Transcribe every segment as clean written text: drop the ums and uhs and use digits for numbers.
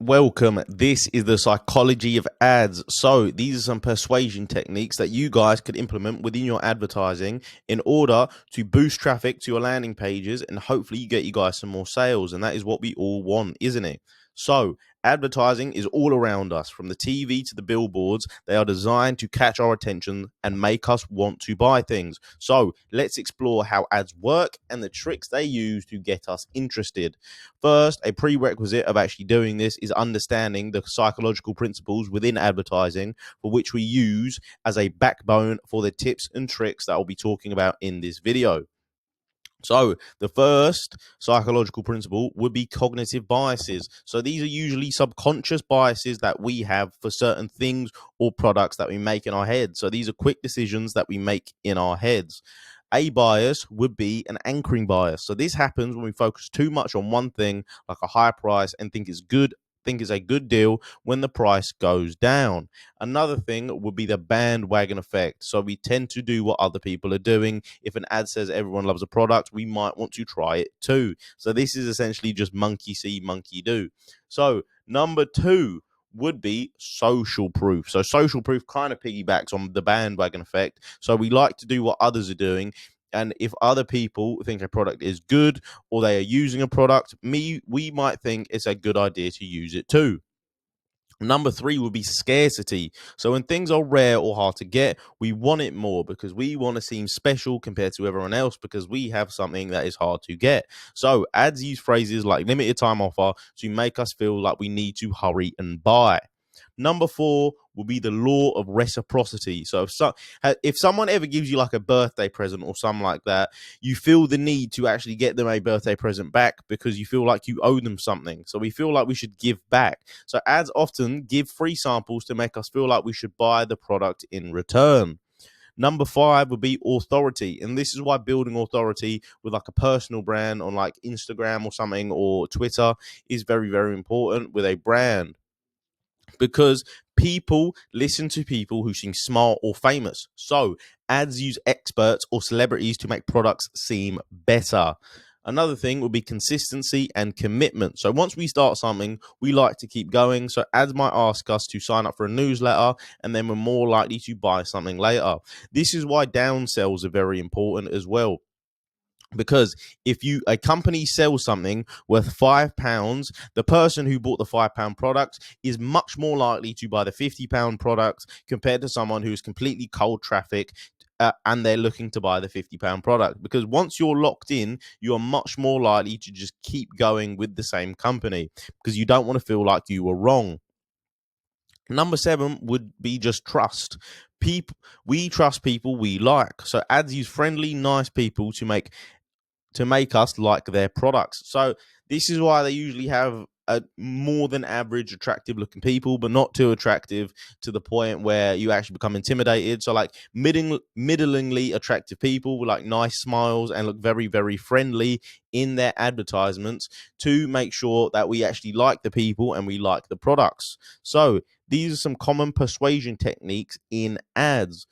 Welcome. This is the psychology of ads. So, these are some persuasion techniques that you guys could implement within your advertising in order to boost traffic to your landing pages and hopefully get you guys some more sales. And that is what we all want, isn't it? So, advertising is all around us, from the TV to the billboards. They are designed to catch our attention and make us want to buy things. So, let's explore how ads work and the tricks they use to get us interested. First, a prerequisite of actually doing this is understanding the psychological principles within advertising, for which we use as a backbone for the tips and tricks that I'll be talking about in this video. So, the first psychological principle would be cognitive biases. So, these are usually subconscious biases that we have for certain things or products that we make in our heads. So, these are quick decisions that we make in our heads. A bias would be an anchoring bias. So, this happens when we focus too much on one thing, like a high price, and think is a good deal when the price goes down. Another thing would be the bandwagon effect. So we tend to do what other people are doing. If an ad says everyone loves a product, we might want to try it too. So this is essentially just monkey see, monkey do. So number two would be social proof. So social proof kind of piggybacks on the bandwagon effect. So we like to do what others are doing. And if other people think a product is good or they are using a product, we might think it's a good idea to use it too. Number three would be scarcity. So when things are rare or hard to get, we want it more because we want to seem special compared to everyone else because we have something that is hard to get. So ads use phrases like limited time offer to make us feel like we need to hurry and buy. Number four will be the law of reciprocity. So if someone ever gives you like a birthday present or something like that, you feel the need to actually get them a birthday present back because you feel like you owe them something. So we feel like we should give back. So ads often give free samples to make us feel like we should buy the product in return. Number five would be authority. And this is why building authority with like a personal brand on like Instagram or something or Twitter is very, very important with a brand, because people listen to people who seem smart or famous. So ads use experts or celebrities to make products seem better. Another thing would be consistency and commitment. So once we start something, we like to keep going. So ads might ask us to sign up for a newsletter, and then we're more likely to buy something later. This is why downsells are very important as well, because if a company sells something worth £5, the person who bought the £5 product is much more likely to buy the £50 product compared to someone who's completely cold traffic, and they're looking to buy the £50 product, because once you're locked in, you're much more likely to just keep going with the same company because you don't want to feel like you were wrong. Number seven would be just trust. We trust people we like. So ads use friendly, nice people to make us like their products. So this is why they usually have a more than average attractive looking people, but not too attractive to the point where you actually become intimidated. So like middlingly attractive people with like nice smiles and look very, very friendly in their advertisements to make sure that we actually like the people and we like the products. So these are some common persuasion techniques in ads.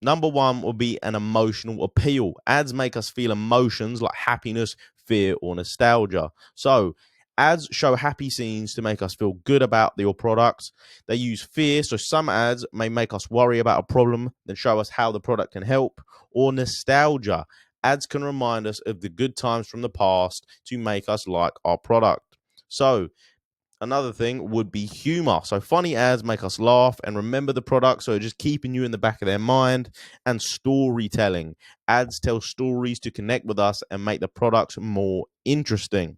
Number one will be an emotional appeal. Ads make us feel emotions like happiness, fear, or nostalgia. So, ads show happy scenes to make us feel good about your product. They use fear. So, some ads may make us worry about a problem, then show us how the product can help. Or nostalgia. Ads can remind us of the good times from the past to make us like our product. So, another thing would be humor. So funny ads make us laugh and remember the product, so just keeping you in the back of their mind. And storytelling. Ads tell stories to connect with us and make the product more interesting.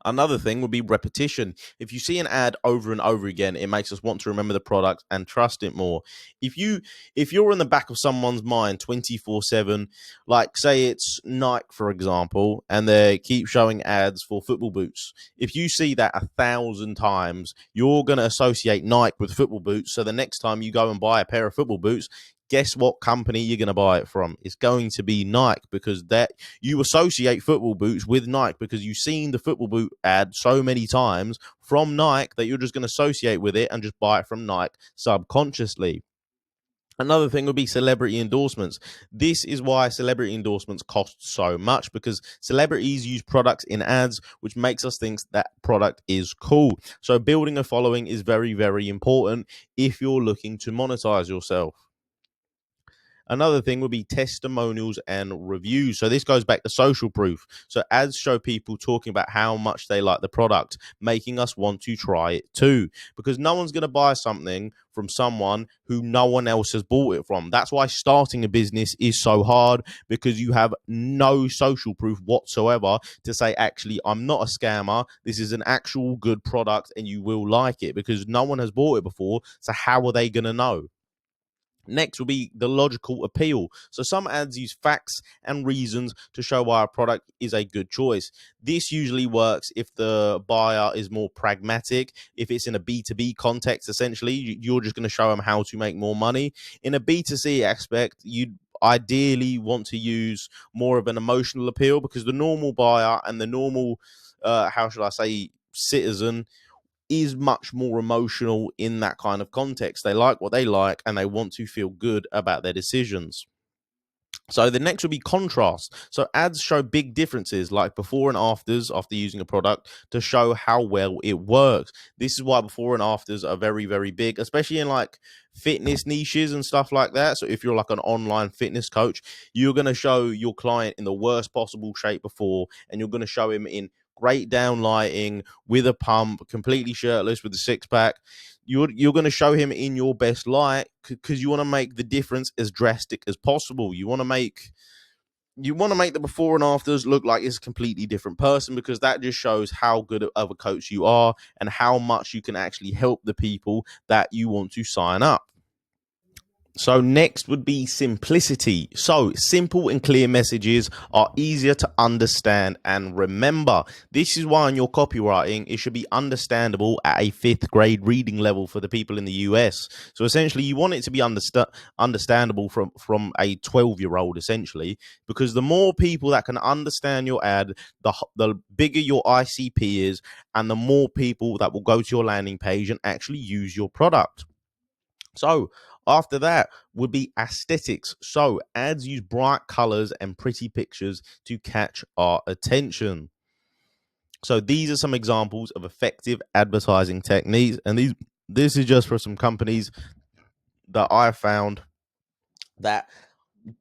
Another thing would be repetition. If you see an ad over and over again, it makes us want to remember the product and trust it more. If you're in the back of someone's mind 24/7, like say it's Nike, for example, and they keep showing ads for football boots. If you see that 1,000 times, you're going to associate Nike with football boots. So the next time you go and buy a pair of football boots, guess what company you're going to buy it from? It's going to be Nike, because that you associate football boots with Nike because you've seen the football boot ad so many times from Nike that you're just going to associate with it and just buy it from Nike subconsciously. Another thing would be celebrity endorsements. This is why celebrity endorsements cost so much, because celebrities use products in ads, which makes us think that product is cool. So building a following is very, very important if you're looking to monetize yourself. Another thing would be testimonials and reviews. So this goes back to social proof. So ads show people talking about how much they like the product, making us want to try it too. Because no one's going to buy something from someone who no one else has bought it from. That's why starting a business is so hard, because you have no social proof whatsoever to say, actually, I'm not a scammer. This is an actual good product and you will like it, because no one has bought it before. So how are they going to know? Next will be the logical appeal. So some ads use facts and reasons to show why a product is a good choice. This usually works if the buyer is more pragmatic. If it's in a B2B context, essentially, you're just going to show them how to make more money. In a B2C aspect, you'd ideally want to use more of an emotional appeal, because the normal buyer and the normal, how should I say, citizen is much more emotional in that kind of context. They like what they like and they want to feel good about their decisions. So the next will be contrast. So ads show big differences, like before and afters after using a product, to show how well it works. This is why before and afters are very, very big, especially in like fitness niches and stuff like that. So if you're like an online fitness coach, you're going to show your client in the worst possible shape before, and you're going to show him in great down lighting with a pump, completely shirtless with a six pack. You're going to show him in your best light, because you want to make the difference as drastic as possible. You want to make the before and afters look like it's a completely different person, because that just shows how good of a coach you are and how much you can actually help the people that you want to sign up. So next would be simplicity. So simple and clear messages are easier to understand and remember. This is why in your copywriting, it should be understandable at a 5th grade reading level for the people in the US. So essentially, you want it to be understandable from a 12-year-old, essentially, because the more people that can understand your ad, the bigger your ICP is, and the more people that will go to your landing page and actually use your product. So after that would be aesthetics. So ads use bright colors and pretty pictures to catch our attention. So these are some examples of effective advertising techniques, and this is just for some companies that I found that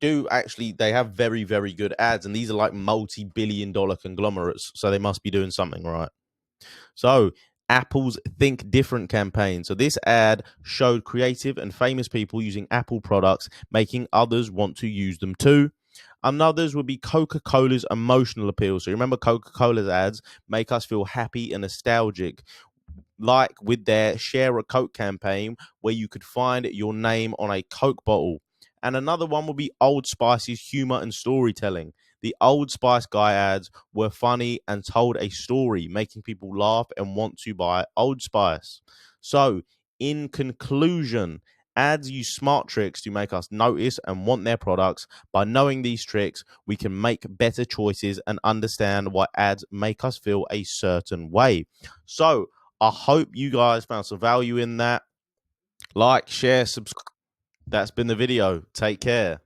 do actually, they have very, very good ads, and these are like multi-billion-dollar conglomerates, so they must be doing something right. So Apple's Think Different campaign. So this ad showed creative and famous people using Apple products, making others want to use them too. Another's would be Coca-Cola's emotional appeal. So remember, Coca-Cola's ads make us feel happy and nostalgic, like with their Share a Coke campaign, where you could find your name on a Coke bottle. And another one would be Old Spice's humor and storytelling. The Old Spice guy ads were funny and told a story, making people laugh and want to buy Old Spice. So, in conclusion, ads use smart tricks to make us notice and want their products. By knowing these tricks, we can make better choices and understand why ads make us feel a certain way. So, I hope you guys found some value in that. Like, share, subscribe. That's been the video. Take care.